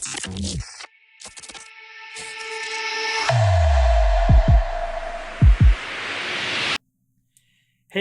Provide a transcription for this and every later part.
Hey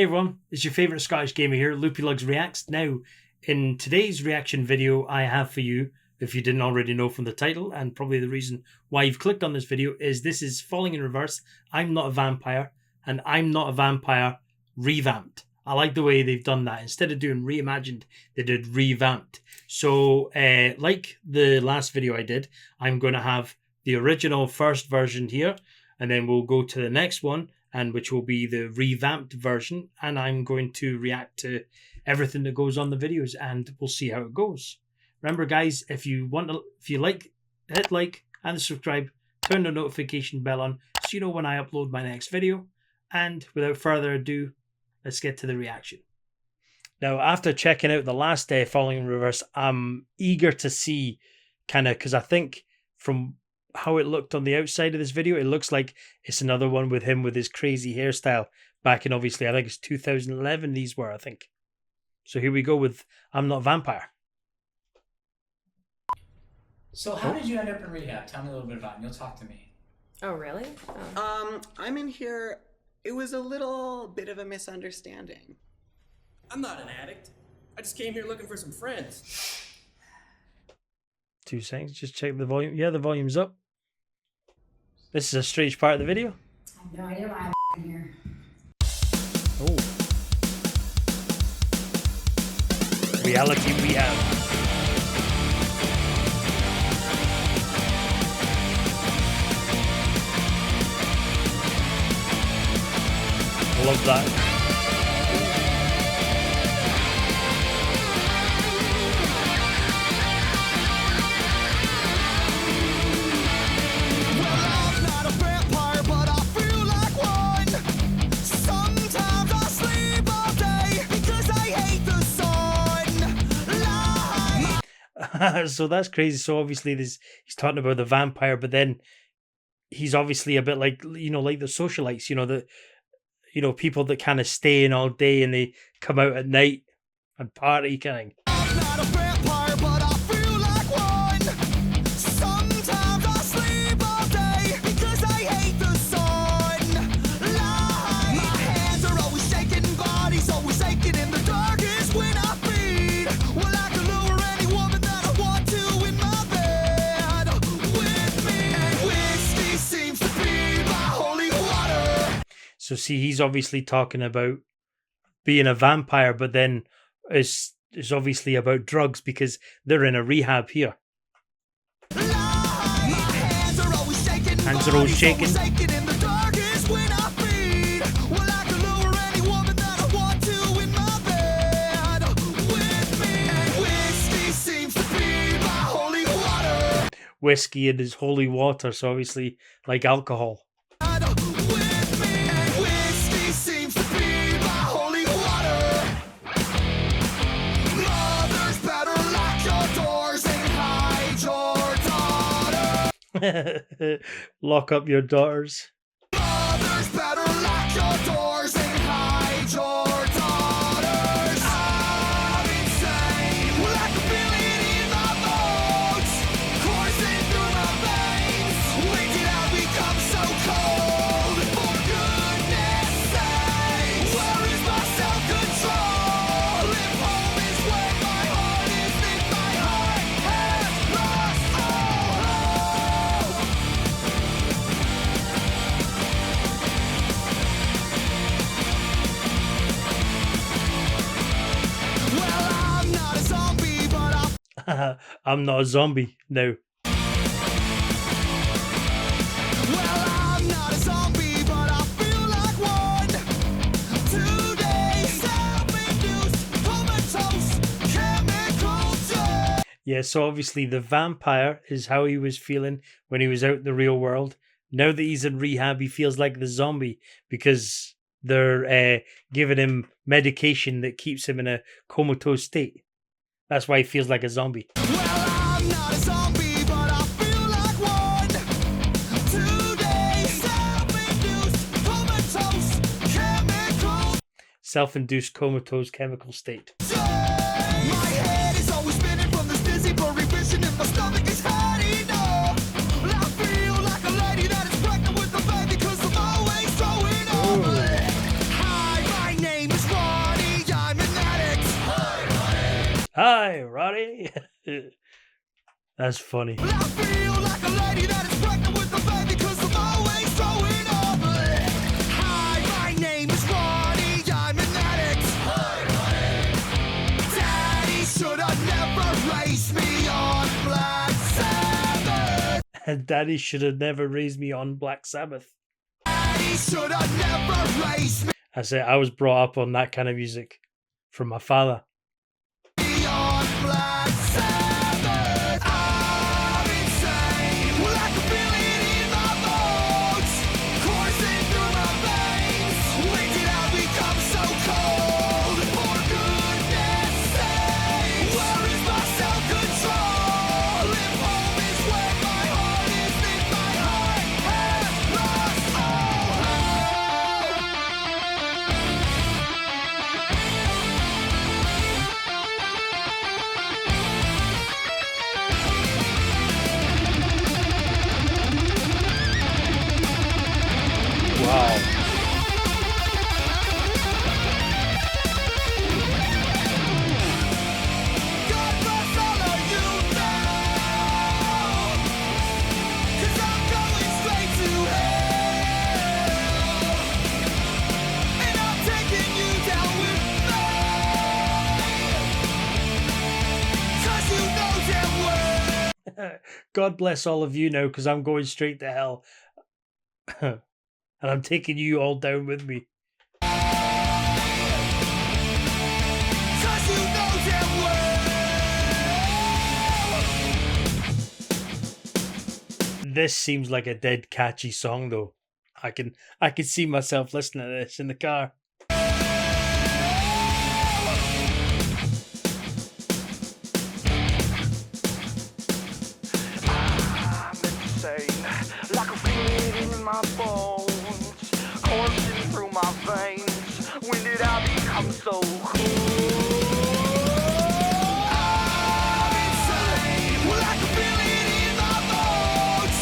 everyone, it's your favourite Scottish gamer here, Loopylugs Reacts. Now, in today's reaction video I have for you, if you didn't already know from the title, and probably the reason why you've clicked on this video, is this is Falling in Reverse, I'm Not a Vampire, and I'm Not a Vampire Revamped. I like the way they've done that. Instead of doing reimagined, they did revamped. So, like the last video I did, I'm going to have the original first version here, and then we'll go to the next one, and which will be the revamped version, and I'm going to react to everything that goes on the videos, and we'll see how it goes. Remember, guys, if you like, hit like and subscribe, turn the notification bell on so you know when I upload my next video. And without further ado, let's get to the reaction. Now, after checking out the last day Falling in Reverse, I'm eager to see because I think from how it looked on the outside of this video, it looks like it's another one with him with his crazy hairstyle back in, obviously, I think it's 2011 these were, I think. So here we go with I'm Not a Vampire. So how did you end up in rehab? Tell me a little bit about it and you'll talk to me. Oh, really? I'm in here. It was a little bit of a misunderstanding. I'm not an addict. I just came here looking for some friends. 2 seconds, just check the volume. Yeah, the volume's up. This is a strange part of the video. I have no idea why I'm in here. Oh. Reality we have. Love that. So that's crazy. So obviously he's talking about the vampire, but then he's obviously a bit like, like the socialites, people that kind of stay in all day and they come out at night and party kind of. I'm not a vampire, but I feel like one. Sometimes I sleep all day because I hate the sun. My hands are always shaking, body's always aching in the darkest when I feed. Well, I can lure any woman that I want to in my bed with me. And whiskey seems to be my holy water. So see, he's obviously talking about being a vampire, but then it's obviously about drugs because they're in a rehab here. Hands are always shaking. In the darkest when I feed. Well, I can lure any woman that I want to in my bed with me. And whiskey seems to be my holy water. Whiskey and his holy water, so obviously like alcohol. With me. And whiskey seems to be my holy water. Mothers better lock your doors and hide your daughter. Lock up your daughters. Mothers better lock your doors and hide your daughters. I'm insane. Well, I can feel it in my bones, coursing through my veins. When did I become so cold? For goodness sake, where is my self-control? If home is where my heart is, then my heart has lost all hope. Well, I'm not a zombie, but I'm not a zombie now. well, I'm not a zombie, but I feel like one. Today, self-induced, comatose, chemical death. Yeah, so obviously the vampire is how he was feeling when he was out in the real world. Now that he's in rehab, he feels like the zombie because they're giving him medication that keeps him in a comatose state. That's why he feels like a zombie. Well, I'm not a zombie, but I feel like one. Today, self-induced, comatose, chemical Self-induced comatose chemical state. death. My head is always spinning from this dizzy blurry vision, and my stomach is hurting. Hi, Roddy. That's funny. I feel like a lady that is pregnant with a baby 'cause I'm always throwing up. Hi, my name is Ronnie, I'm an addict. Daddy should have never raised me on Black Sabbath. And Daddy should have never raised me on Black Sabbath. Daddy should have never raised me I say I was brought up on that kind of music from my father. on Black Sabbath. I'm insane. Well, I can feel it in my bones, coursing through my veins. When did I become so cold? For goodness sake, where is my self-control? If home is where my heart is, then my heart has lost all Wow. God bless all of you now, 'cause I'm going straight to hell, and I'm taking you down with me, 'cause you know damn well. God bless all of you now, because I'm going straight to hell. And I'm taking you all down with me. 'Cause you know damn well. This seems like a dead catchy song, though. I can see myself listening to this in the car. I'm insane, like a feeling in my bones, coursing through my veins. When did I become so cool? I'm insane, well, I can feel it in my bones,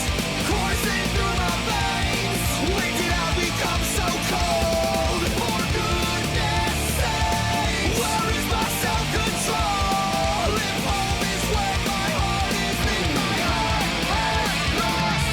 coursing through my veins. When did I become so cold? For goodness sake, where is my self-control? If home is where my heart is, then my heart has lost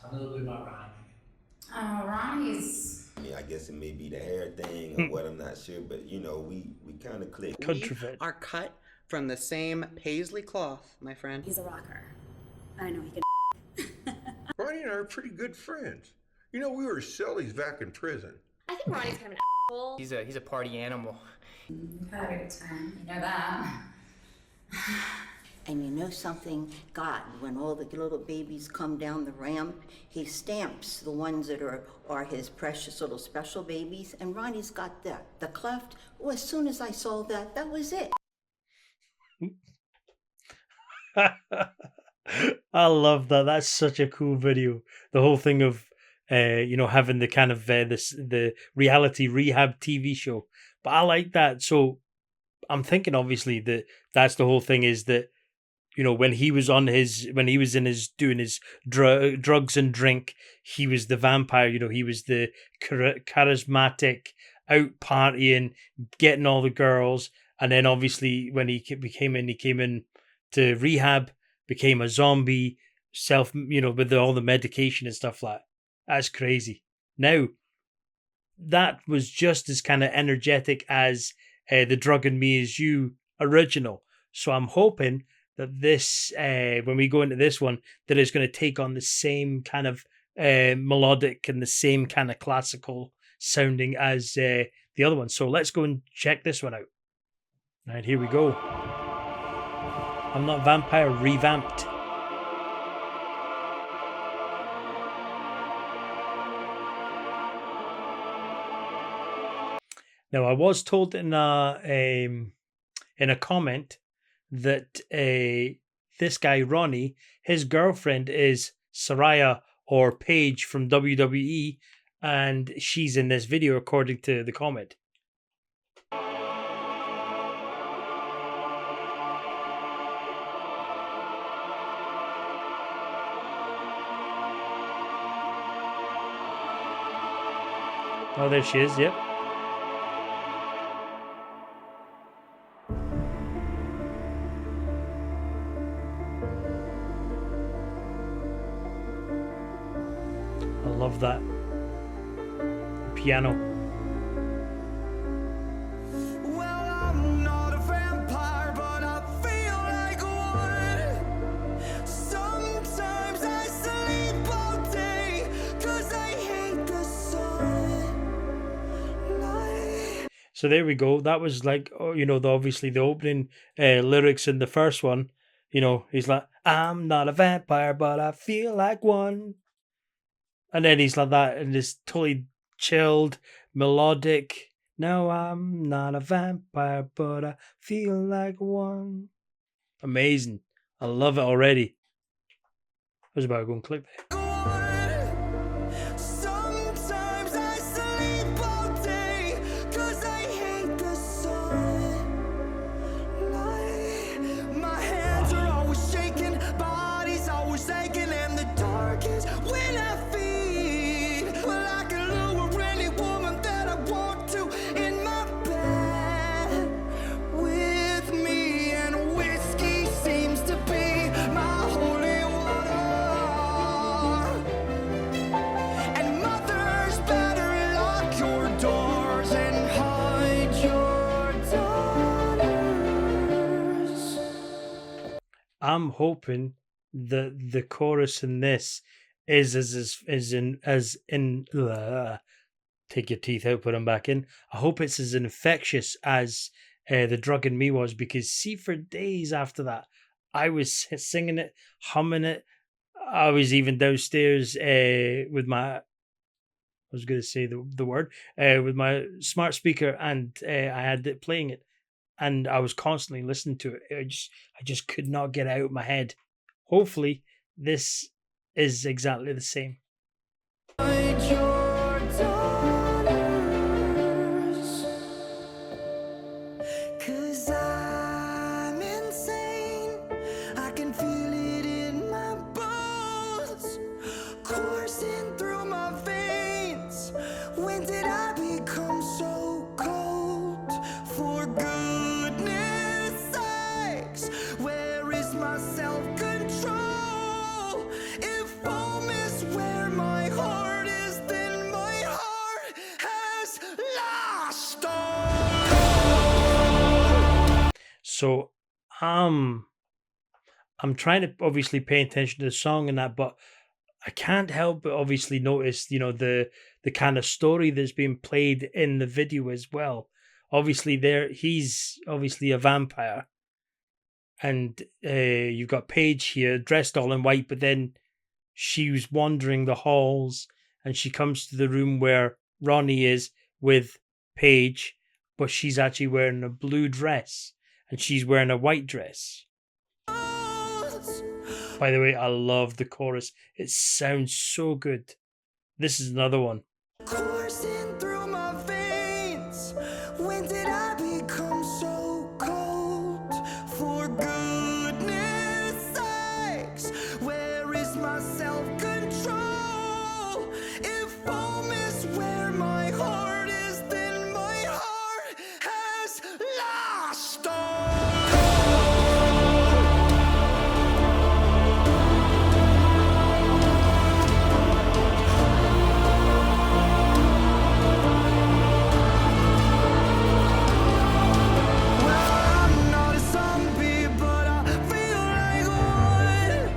Tell me a little bit about Ronnie. Ronnie's. I mean, I guess it may be the hair thing or what, I'm not sure, but you know, we kind of click. Country fit. Are cut from the same paisley cloth, my friend. He's a rocker. I know he can. Ronnie and I are pretty good friends. You know, we were sillies back in prison. I think Ronnie's kind of an asshole. He's a party animal. We've had a good time. You know that. And you know something? God, when all the little babies come down the ramp, he stamps the ones that are his precious little special babies. And Ronnie's got the cleft. Well, as soon as I saw that, that was it. I love that. That's such a cool video. The whole thing of having the kind of the reality rehab TV show. But I like that. So I'm thinking obviously that's the whole thing, is that when he was in his doing his drugs and drink, he was the vampire. He was the charismatic, out partying, getting all the girls, and then obviously when he came in to rehab, became a zombie, with all the medication and stuff like that. That's crazy. Now, that was just as kind of energetic as the Drug and Me Is You original. So I'm hoping that this, when we go into this one, that it's going to take on the same kind of melodic and the same kind of classical sounding as the other one. So let's go and check this one out. All right, here we go. I'm Not Vampire, Revamped. Now, I was told in a comment that this guy Ronnie, his girlfriend is Saraya or Paige from WWE, and she's in this video according to the comment. Oh, there she is. Yep. I love that piano. Well, I'm not a vampire, but I feel like one. Sometimes I sleep all day, 'cause I hate the sunlight. So there we go. That was like, oh, you know, obviously the opening lyrics in the first one. You know, he's like, "I'm not a vampire, but I feel like one." And then he's like that, and this totally chilled, melodic. "No, I'm not a vampire, but I feel like one." Amazing. I love it already. I was about to go and click there. Sometimes I sleep all day, 'cause I hate the sunlight. My hands are always shaking, body's always aching, and the dark is when I feed. Well, I can lure any woman that I want to in my bed with me, and whiskey seems to be my holy water. And mothers better lock your doors and hide your daughters. I'm hoping that the chorus in this is take your teeth out, put them back in. I hope it's as infectious as the drug in me was, because see, for days after that, I was singing it, humming it. I was even downstairs with my, I was going to say the word, with my smart speaker, and I had it playing it, and I was constantly listening to it. I just could not get it out of my head. Hopefully, this is exactly the same. Hide your daughters. 'Cause I'm insane. I can feel it in my bones, coursing through my veins. When did I become so cold? For goodness sakes, where is my self-control? If home is where my heart is, then my heart has lost all. So I'm trying to obviously pay attention to the song and that, but I can't help but obviously notice, you know, the kind of story that's being played in the video as well. Obviously, he's obviously a vampire, and you've got Paige here dressed all in white, but then she was wandering the halls, and she comes to the room where Ronnie is with Paige, but she's actually wearing a blue dress, and she's wearing a white dress. By the way, I love the chorus. It sounds so good. This is another one. Coursing through my veins. When did I become so cold? For goodness sakes, where is my self-control? If home is where my heart is, then my heart has lost all. I'm not a zombie, but I feel like one.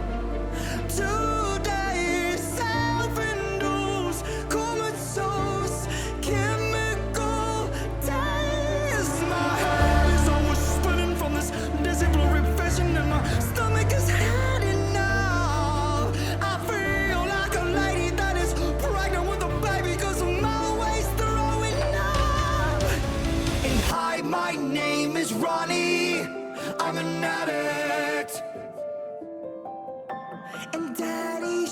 Today, self-induced, comatose, chemical days. My head is always spinning from this dizzy blurry vision, and my stomach is had enough. I feel like a lady that is pregnant with a baby, 'cause I'm always throwing up. And hi, my name is Ronnie. I'm an addict. And daddy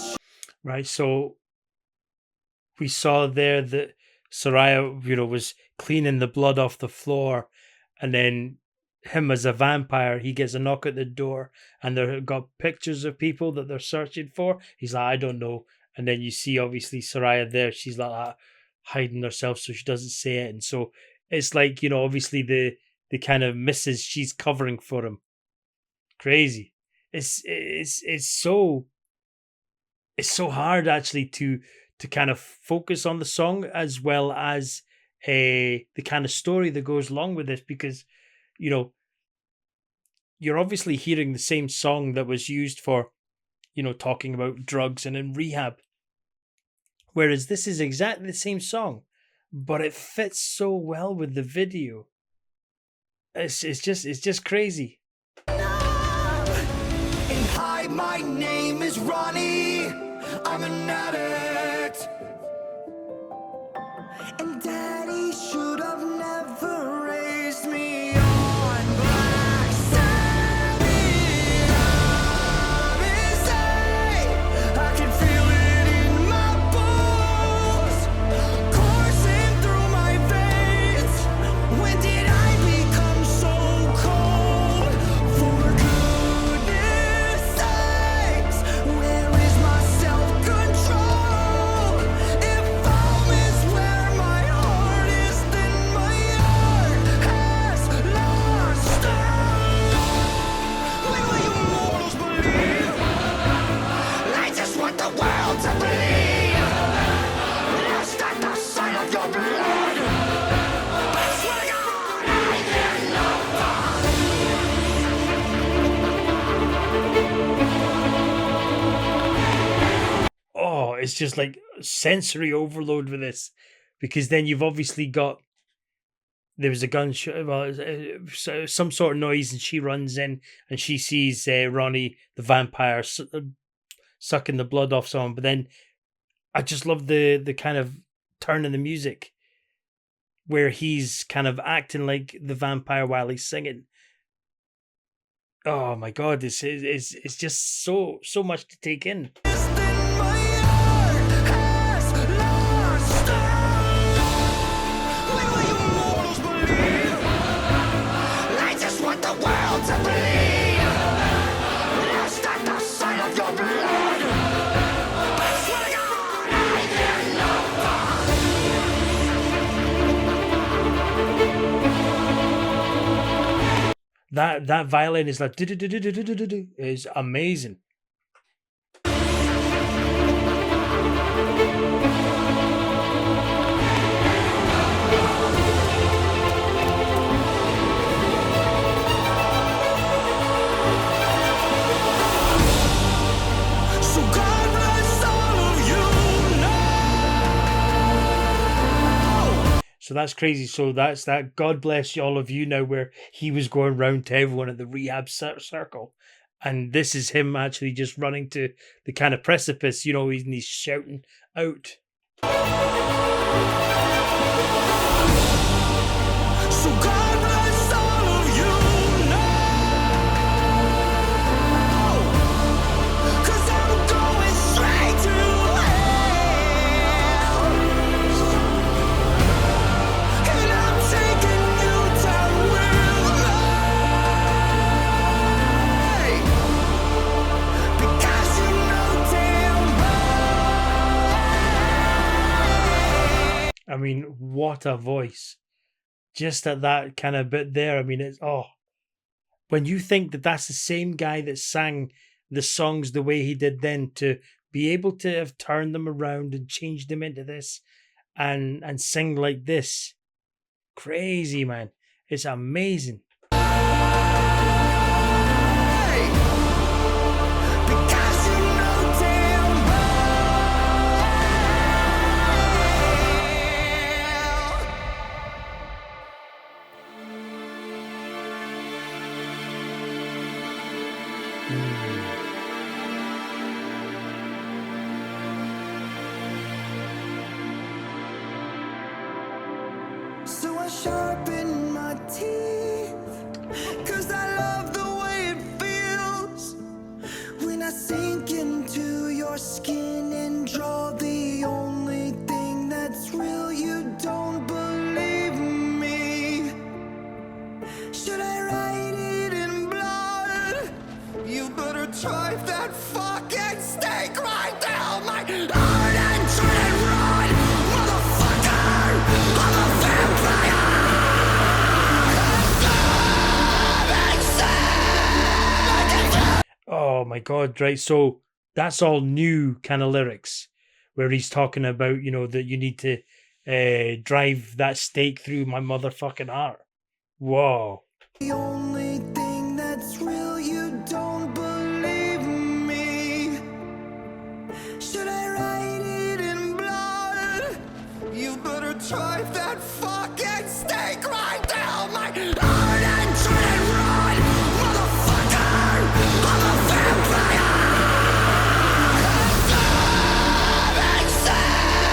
Right, so we saw there that Soraya, you know, was cleaning the blood off the floor, and then him as a vampire, he gets a knock at the door, and they've got pictures of people that they're searching for. He's like, I don't know. And then you see obviously Soraya there, she's like, hiding herself so she doesn't say it. And so it's like, you know, obviously the kind of misses she's covering for him. Crazy. It's so hard actually to kind of focus on the song as well as the kind of story that goes along with this, because, you know, you're obviously hearing the same song that was used for, you know, talking about drugs and in rehab. Whereas this is exactly the same song, but it fits so well with the video. It's just crazy. And hi, my name is Ronnie. I'm an addict. And Daddy should have never raised me on Black Sabbath. I can feel it in my bones, coursing through my veins. When did I become so cold? For goodness sakes, where is my self-control? If home is where my heart is, then my heart has lost stone. When will you mortals believe? I just want the world to believe. Lost at the sight of your blood. I swear to God, I get Oh, it's just like sensory overload with this, because then you've obviously got, there was a gunshot, well, some sort of noise, and she runs in and she sees Ronnie the vampire sucking the blood off someone. But then I just love the kind of turn in the music where he's kind of acting like the vampire while he's singing. Oh my God, this is it's just so much to take in. I just want the world to believe. Lost at the sight of your blood. I swear to God, I get That violin is like is amazing. So God bless all of you now. So that's crazy. So that's that. God bless all of you now, where he was going round to everyone at the rehab circle. And this is him actually just running to the kind of precipice, you know, and he's shouting out. So God bless all of you now. 'Cause I'm going straight to hell. And I'm taking you down with me. Because you know damn well. I mean, what a voice. Just at that kind of bit there. I mean, it's, oh, when you think that that's the same guy that sang the songs the way he did then, to be able to have turned them around and changed them into this and sing like this. Crazy, man. It's amazing. Because you know damn well. So I sharpen my teeth, 'cause I love the way it feels when I sink into your skin and draw the only thing that's real. You don't believe me. Should I write it in blood? You better drive that fucking stake right down my heart and turn and run, motherfucker! Oh my God, right. So that's all new kind of lyrics where he's talking about, that you need to drive that stake through my motherfucking heart. Whoa. The only thing that's real, you don't believe me. Should I write it in blood? You better drive that fucking stake right down my heart and try and run, motherfucker! I'm a vampire! I'm sad!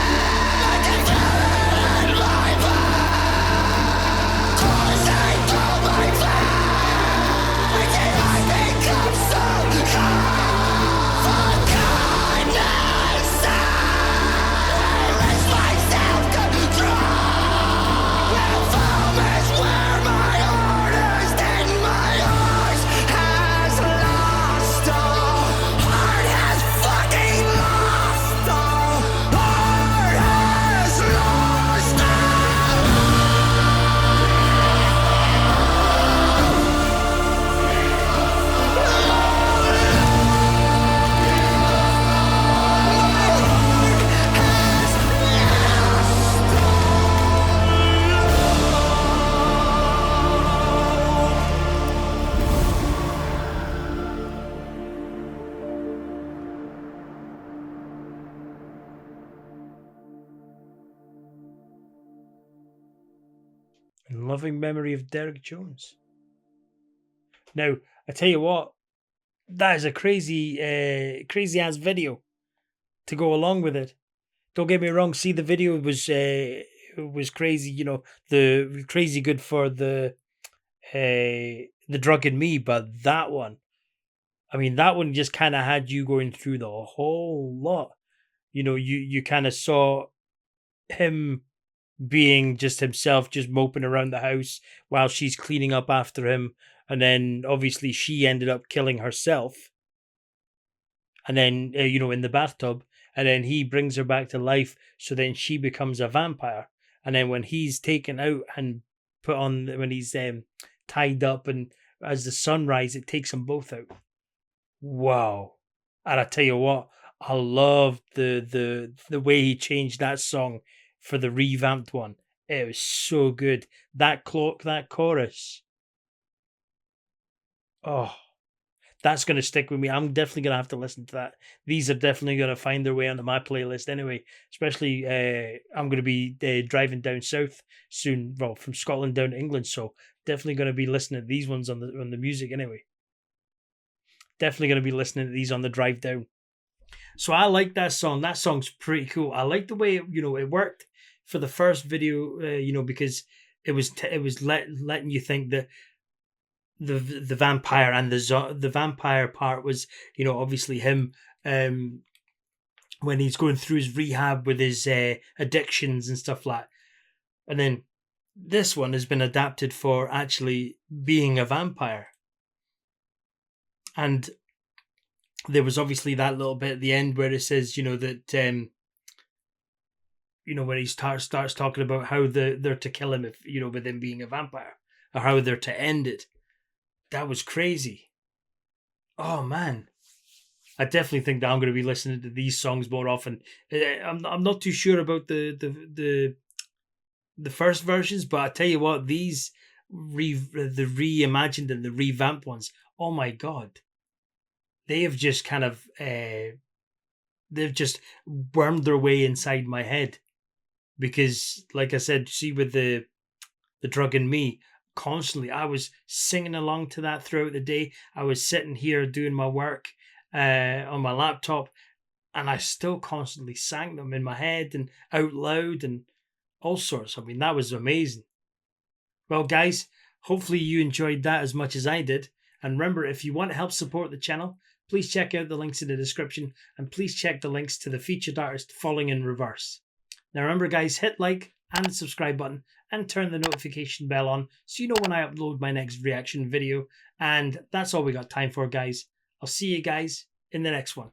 I can feel it in my blood, coursing through my veins, and I become so cold for kindness. I lose my self-control. Home is where my heart is, and my heart has lost all. Heart has fucking lost all. Heart has lost In loving memory of Derek Jones. Now, I tell you what, that is a crazy ass video to go along with it. Don't get me wrong. See, the video was crazy. The crazy good for the drug in me, but that one, I mean, that one just kind of had you going through the whole lot. You kind of saw him being just himself, just moping around the house while she's cleaning up after him. And then obviously she ended up killing herself. And then, in the bathtub. And then he brings her back to life. So then she becomes a vampire. And then when he's taken out and put on, when he's tied up and as the sun rises, it takes them both out. Wow. And I tell you what, I love the way he changed that song for the revamped one. It was so good. That chorus. Oh, that's going to stick with me. I'm definitely going to have to listen to that. These are definitely going to find their way onto my playlist anyway. Especially, I'm going to be driving down south soon, well, from Scotland down to England. So definitely going to be listening to these ones on the music anyway. Definitely going to be listening to these on the drive down. So I like that song. That song's pretty cool. I like the way it worked for the first video, because it was letting you think that the vampire and the vampire part was, obviously him when he's going through his rehab with his addictions and stuff like that. And then this one has been adapted for actually being a vampire. And there was obviously that little bit at the end where it says, that when he starts talking about how they're to kill him if with him being a vampire, or how they're to end it. That was crazy. Oh man, I definitely think that I'm going to be listening to these songs more often. I'm not too sure about the first versions, but I tell you what, these the reimagined and the revamped ones. Oh my god, they have just kind of they've just wormed their way inside my head, because like I said, see with the drug in me, constantly I was singing along to that throughout the day. I was sitting here doing my work on my laptop, and I still constantly sang them in my head and out loud and all sorts. I mean, that was amazing. Well, guys, hopefully you enjoyed that as much as I did. And remember, if you want to help support the channel, please check out the links in the description, and please check the links to the featured artist Falling in Reverse. Now remember, guys, hit like and the subscribe button and turn the notification bell on so you know when I upload my next reaction video. And that's all we got time for, guys. I'll see you guys in the next one.